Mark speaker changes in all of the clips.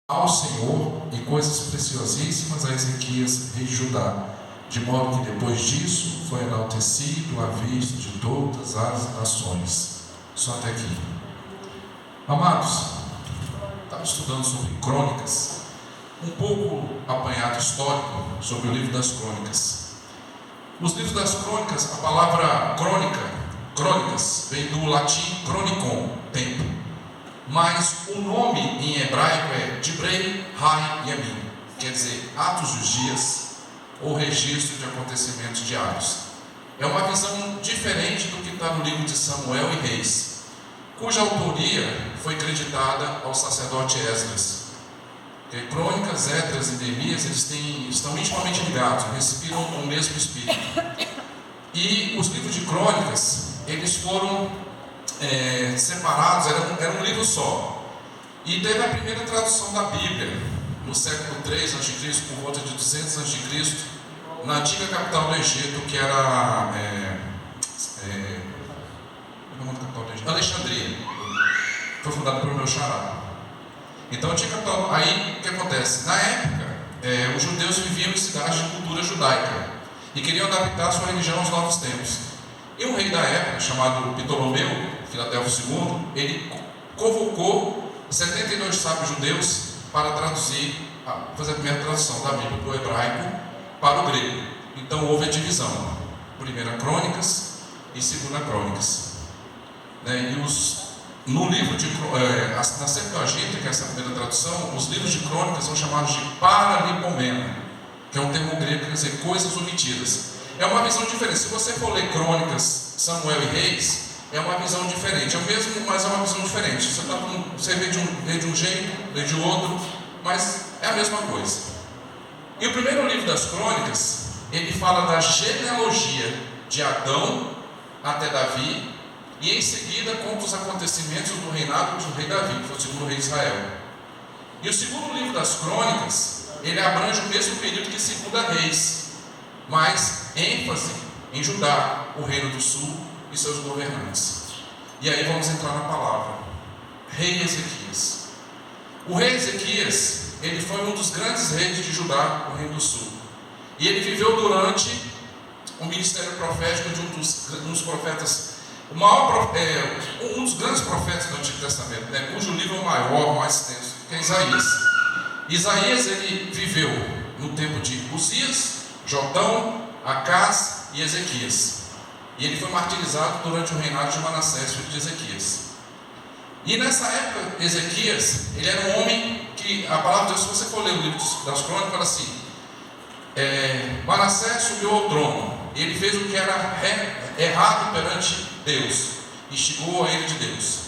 Speaker 1: ao Senhor e coisas preciosíssimas a Ezequias, rei de Judá, de modo que depois disso foi enaltecido à vista de todas as nações. Só até aqui. Amados, estamos estudando sobre crônicas, um pouco apanhado histórico sobre o livro das crônicas. Os livros das crônicas, a palavra crônicas, vem do latim chronicon, tempo. Mas o nome em hebraico é Divrei Ha-Yamim, quer dizer, atos dos dias ou registro de acontecimentos diários. É uma visão diferente do que está no livro de Samuel e Reis, cuja autoria foi creditada ao sacerdote Esdras. Crônicas, Esdras e Neemias, estão intimamente ligados, respiram o mesmo espírito. E os livros de crônicas, eles foram separados, era um livro só. E teve a primeira tradução da Bíblia no século III a.C., por volta de 200 a.C., na antiga capital do Egito, que era Alexandria. Foi fundada pelo meu xará. Então, a antiga capital. Aí, o que acontece? Na época, os judeus viviam em cidades de cultura judaica e queriam adaptar sua religião aos novos tempos. E um rei da época, chamado Ptolomeu, Filadelfo II, ele convocou 72 sábios judeus para fazer a primeira tradução da Bíblia do hebraico para o grego. Então houve a divisão, primeira Crônicas e segunda Crônicas. No livro na Septuaginta, que é essa primeira tradução, os livros de Crônicas são chamados de Paralipomena, que é um termo grego que quer dizer coisas omitidas. É uma visão diferente. Se você for ler Crônicas, Samuel e Reis, é uma visão diferente. É o mesmo, mas é uma visão diferente. Você vê de um jeito, vê de outro, mas é a mesma coisa. E o primeiro livro das Crônicas, ele fala da genealogia de Adão até Davi, e em seguida conta os acontecimentos do reinado do rei Davi, que foi o segundo rei de Israel. E o segundo livro das Crônicas, ele abrange o mesmo período que Segunda Reis, mas ênfase em Judá, o reino do sul e seus governantes. E aí vamos entrar na palavra. Rei Ezequias. O rei Ezequias, ele foi um dos grandes reis de Judá, o reino do sul. E ele viveu durante o ministério profético de um dos profetas, um dos grandes profetas do Antigo Testamento, cujo livro é o maior, mais extenso, que é Isaías. Isaías, ele viveu no tempo de Uzias, Jotão, Acás e Ezequias. E ele foi martirizado durante o reinado de Manassés, filho de Ezequias. E nessa época, Ezequias, ele era um homem que, a palavra de Deus, se você for ler o livro das crônicas, fala assim: Manassés subiu ao trono, ele fez o que era errado perante Deus, instigou a ira de Deus.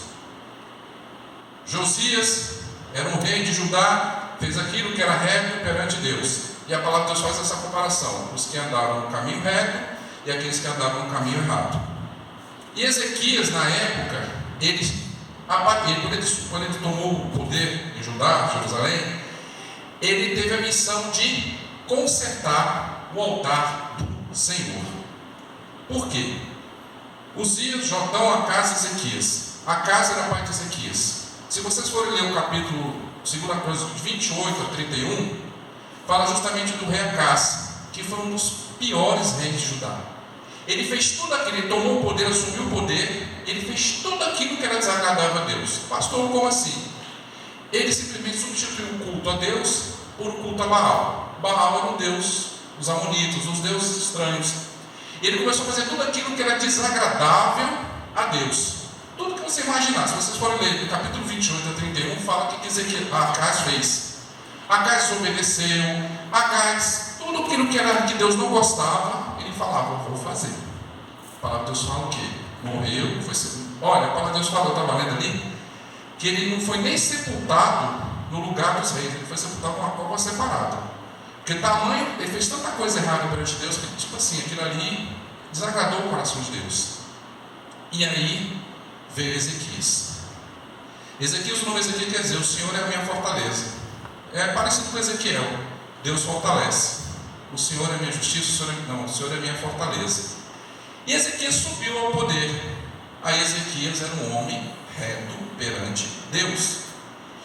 Speaker 1: Josias era um rei de Judá, fez aquilo que era reto perante Deus. E a palavra de Deus faz essa comparação: os que andaram no caminho reto e aqueles que andavam no caminho errado. E Ezequias, na época, quando ele tomou o poder em Judá, Jerusalém, ele teve a missão de consertar o altar do Senhor. Por quê? Uzias, Jotão, Acás e Ezequias. Acás era pai de Ezequias. Se vocês forem ler o capítulo 2 Crônicas, de 28 a 31, fala justamente do rei Acás, que foi um dos piores reis de Judá. Ele fez tudo aquilo, ele tomou o poder, assumiu o poder, ele fez tudo aquilo que era desagradável a Deus. Pastor, como assim? Ele simplesmente substituiu o culto a Deus por o culto a Baal. Baal era um deus, os amonitas, os deuses estranhos. Ele começou a fazer tudo aquilo que era desagradável a Deus. Tudo que você imaginar. Se vocês forem ler do capítulo 28 a 31, fala o que Acás fez. Acás obedeceu, Acás, tudo aquilo que Deus não gostava, ele falava: vou fazer. A palavra de Deus fala o quê? Morreu, foi sepultado. Olha, a palavra de Deus fala, eu estava lendo ali, que ele não foi nem sepultado no lugar dos reis, ele foi sepultado com uma cova separada. Porque tamanho, ele fez tanta coisa errada perante Deus, que tipo assim, aquilo ali desagradou o coração de Deus. E aí veio Ezequias. Ezequias, o nome Ezequias quer dizer: o Senhor é a minha fortaleza. É parecido com Ezequiel, Deus fortalece. O Senhor é minha justiça, o Senhor é minha fortaleza. E Ezequias subiu ao poder. Aí Ezequias era um homem reto perante Deus.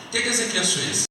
Speaker 1: O que Ezequias fez?